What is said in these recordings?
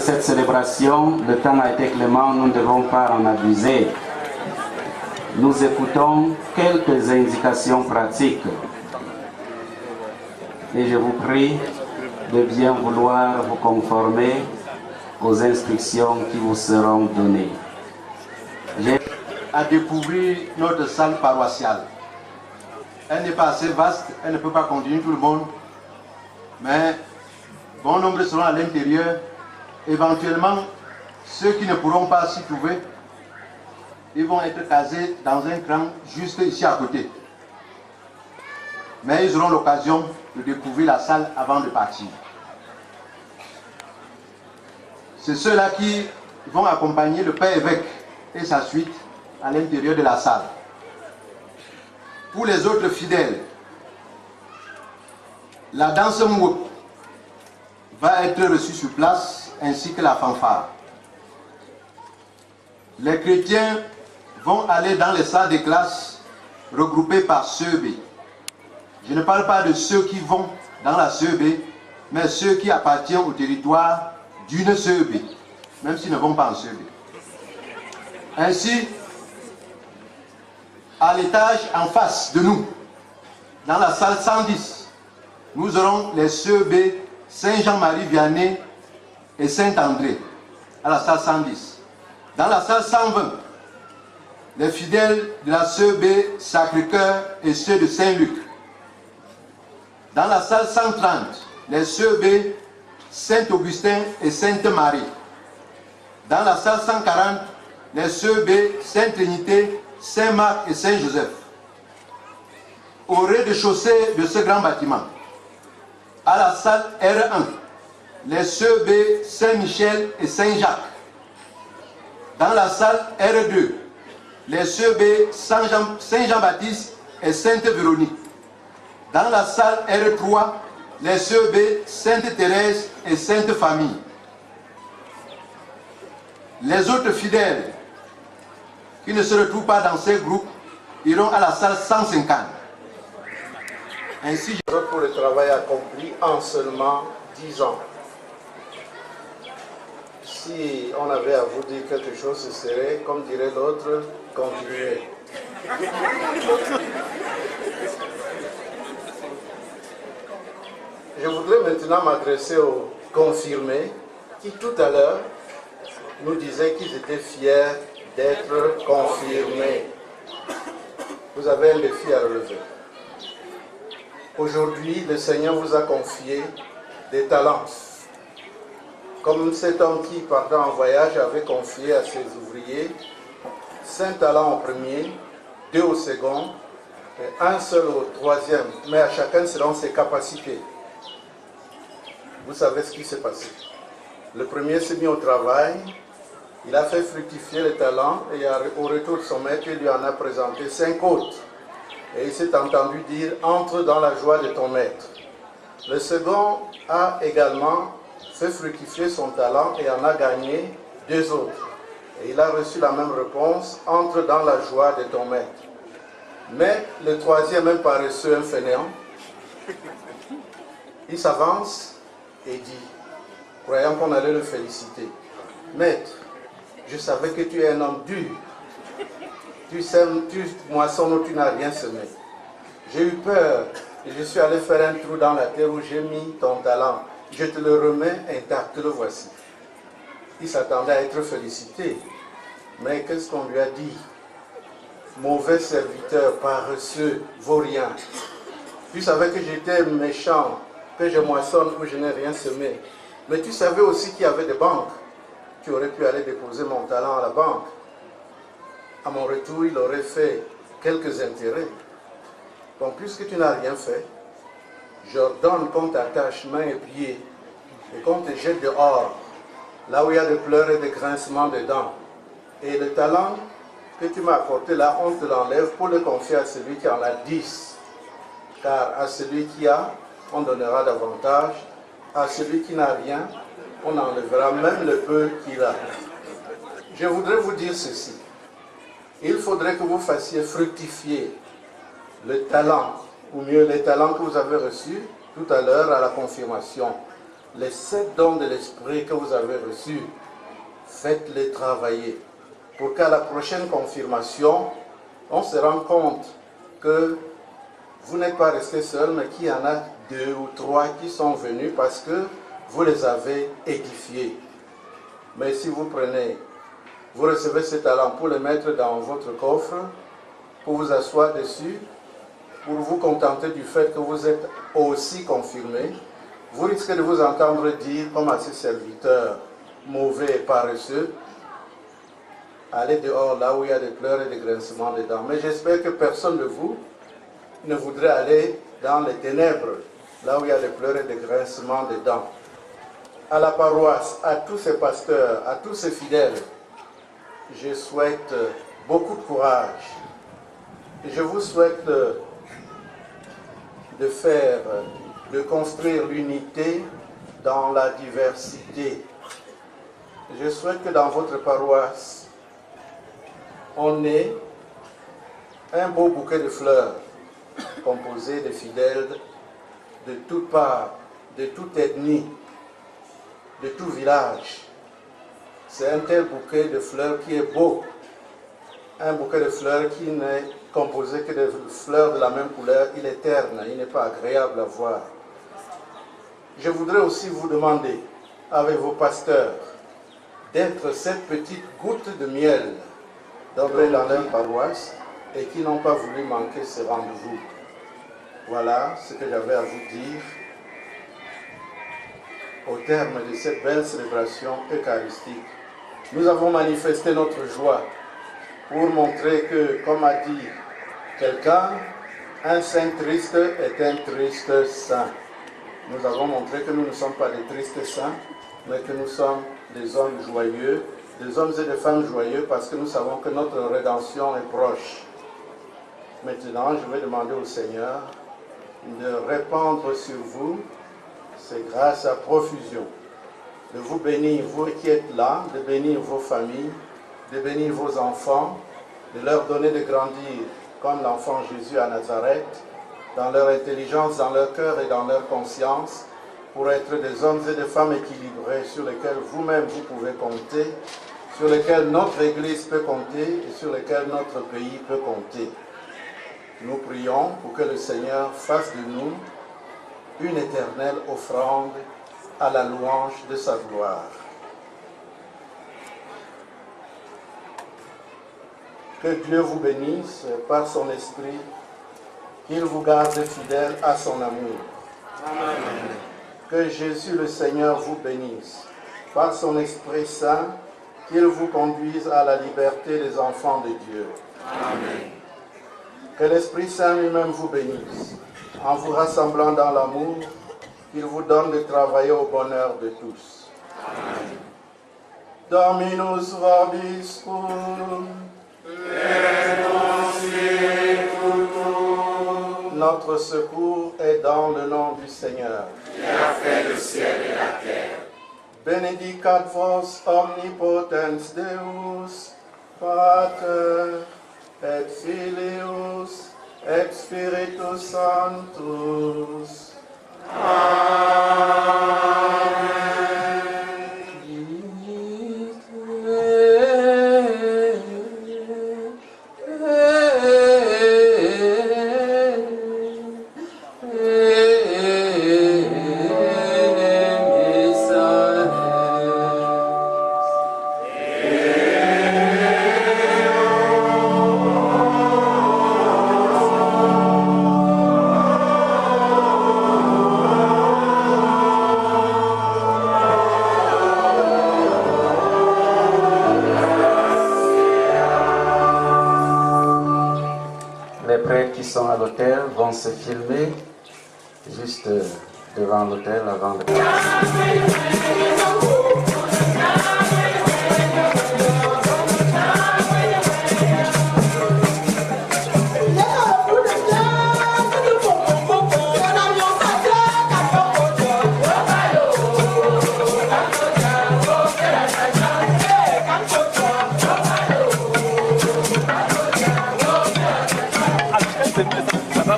cette célébration, le temps a été clément, nous ne devons pas en abuser. Nous écoutons quelques indications pratiques. Et je vous prie de bien vouloir vous conformer aux instructions qui vous seront données. À découvrir notre salle paroissiale. Elle n'est pas assez vaste, elle ne peut pas contenir tout le monde, mais bon nombre seront à l'intérieur. Éventuellement, ceux qui ne pourront pas s'y trouver, ils vont être casés dans un cran juste ici à côté. Mais ils auront l'occasion de découvrir la salle avant de partir. C'est ceux-là qui vont accompagner le Père évêque et sa suite à l'intérieur de la salle. Pour les autres fidèles, la danse Mwop va être reçue sur place ainsi que la fanfare. Les chrétiens vont aller dans les salles de classe regroupées par CEB. Je ne parle pas de ceux qui vont dans la CEB, mais ceux qui appartiennent au territoire d'une CEB, même s'ils ne vont pas en CEB. Ainsi, à l'étage en face de nous, dans la salle 110, nous aurons les CEB Saint-Jean-Marie Vianney et Saint-André, à la salle 110. Dans la salle 120, les fidèles de la CEB Sacré-Cœur et ceux de Saint-Luc. Dans la salle 130, les CEB Saint-Augustin et Sainte-Marie. Dans la salle 140, les CEB Sainte-Trinité, Saint-Marc et Saint-Joseph. Au rez-de-chaussée de ce grand bâtiment, à la salle R1, les CEB Saint-Michel et Saint-Jacques. Dans la salle R2, les CEB Saint-Jean-Baptiste et Sainte-Véronique. Dans la salle R3, les CEB Sainte-Thérèse et Sainte-Famille. Les autres fidèles qui ne se retrouvent pas dans ces groupes iront à la salle 150. Ainsi, pour le travail accompli en seulement 10 ans. Si on avait à vous dire quelque chose, ce serait, comme dirait l'autre, continuer. Je voudrais maintenant m'adresser aux confirmés qui tout à l'heure nous disaient qu'ils étaient fiers d'être confirmés. Vous avez un défi à relever. Aujourd'hui, le Seigneur vous a confié des talents. Comme cet homme qui, partant en voyage, avait confié à ses ouvriers 5 talents au premier, 2 au second, et 1 seul au troisième. Mais à chacun selon ses capacités. Vous savez ce qui s'est passé. Le premier s'est mis au travail, il a fait fructifier les talents et au retour de son maître, il lui en a présenté 5 autres. Et il s'est entendu dire « Entre dans la joie de ton maître ». Le second a également fait fructifier son talent et en a gagné 2 autres. Et il a reçu la même réponse « Entre dans la joie de ton maître ». Mais le troisième, un paresseux, un fainéant, il s'avance et dit, croyant qu'on allait le féliciter, « Maître, je savais que tu es un homme dur. Tu sèmes, tu moissonnes où tu n'as rien semé. J'ai eu peur et je suis allé faire un trou dans la terre où j'ai mis ton talent. Je te le remets intact, le voici. » Il s'attendait à être félicité. Mais qu'est-ce qu'on lui a dit? Mauvais serviteur, paresseux, vaurien. Tu savais que j'étais méchant, que je moissonne où je n'ai rien semé. Mais tu savais aussi qu'il y avait des banques. Tu aurais pu aller déposer mon talent à la banque. À mon retour, il aurait fait quelques intérêts. Donc, puisque tu n'as rien fait, j'ordonne qu'on t'attache mains et pieds et qu'on te jette dehors, là où il y a des pleurs et des grincements de dents. Et le talent que tu m'as apporté là, on te l'enlève pour le confier à celui qui en a 10. Car à celui qui a, on donnera davantage. À celui qui n'a rien, on enlèvera même le peu qu'il a. Je voudrais vous dire ceci. Il faudrait que vous fassiez fructifier le talent, ou mieux les talents que vous avez reçus tout à l'heure à la confirmation. les 7 dons de l'Esprit que vous avez reçus, faites-les travailler pour qu'à la prochaine confirmation, on se rende compte que vous n'êtes pas resté seul, mais qu'il y en a 2 ou 3 qui sont venus parce que vous les avez édifiés. Mais si vous vous recevez ces talents pour les mettre dans votre coffre, pour vous asseoir dessus, pour vous contenter du fait que vous êtes aussi confirmé, vous risquez de vous entendre dire, comme à ces serviteurs mauvais et paresseux, allez dehors là où il y a des pleurs et des grincements de dents. Mais j'espère que personne de vous ne voudrait aller dans les ténèbres, là où il y a des pleurs et des grincements de dents. À la paroisse, à tous ces pasteurs, à tous ces fidèles, je souhaite beaucoup de courage. Je vous souhaite de construire l'unité dans la diversité. Je souhaite que dans votre paroisse, on ait un beau bouquet de fleurs composé de fidèles de toutes parts, de toute ethnie, de tout village. C'est un tel bouquet de fleurs qui est beau. Un bouquet de fleurs qui n'est composé que de fleurs de la même couleur, il est terne, il n'est pas agréable à voir. Je voudrais aussi vous demander, avec vos pasteurs, d'être cette petite goutte de miel d'œuvrer dans leur paroisse et qui n'ont pas voulu manquer ce rendez-vous. Voilà ce que j'avais à vous dire au terme de cette belle célébration eucharistique. Nous avons manifesté notre joie pour montrer que, comme a dit quelqu'un, un saint triste est un triste saint. Nous avons montré que nous ne sommes pas des tristes saints, mais que nous sommes des hommes joyeux, des hommes et des femmes joyeux, parce que nous savons que notre rédemption est proche. Maintenant, je vais demander au Seigneur de répandre sur vous ses grâces à profusion, de vous bénir, vous qui êtes là, de bénir vos familles, de bénir vos enfants, de leur donner de grandir comme l'enfant Jésus à Nazareth, dans leur intelligence, dans leur cœur et dans leur conscience, pour être des hommes et des femmes équilibrés sur lesquels vous-même vous pouvez compter, sur lesquels notre Église peut compter et sur lesquels notre pays peut compter. Nous prions pour que le Seigneur fasse de nous une éternelle offrande à la louange de sa gloire. Que Dieu vous bénisse par son esprit, qu'il vous garde fidèle à son amour. Amen. Que Jésus le Seigneur vous bénisse par son Esprit Saint, qu'il vous conduise à la liberté des enfants de Dieu. Amen. Que l'Esprit Saint lui-même vous bénisse, en vous rassemblant dans l'amour, qu'il vous donne de travailler au bonheur de tous. Amen. Dominus vobiscum. Notre secours est dans le nom du Seigneur, qui a fait le ciel et la terre. Benedicat vos omnipotens Deus, Pater, et Filius, et Spiritus Sanctus. Amen. Vont se filmer juste devant l'autel avant de...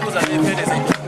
Vous avez fait des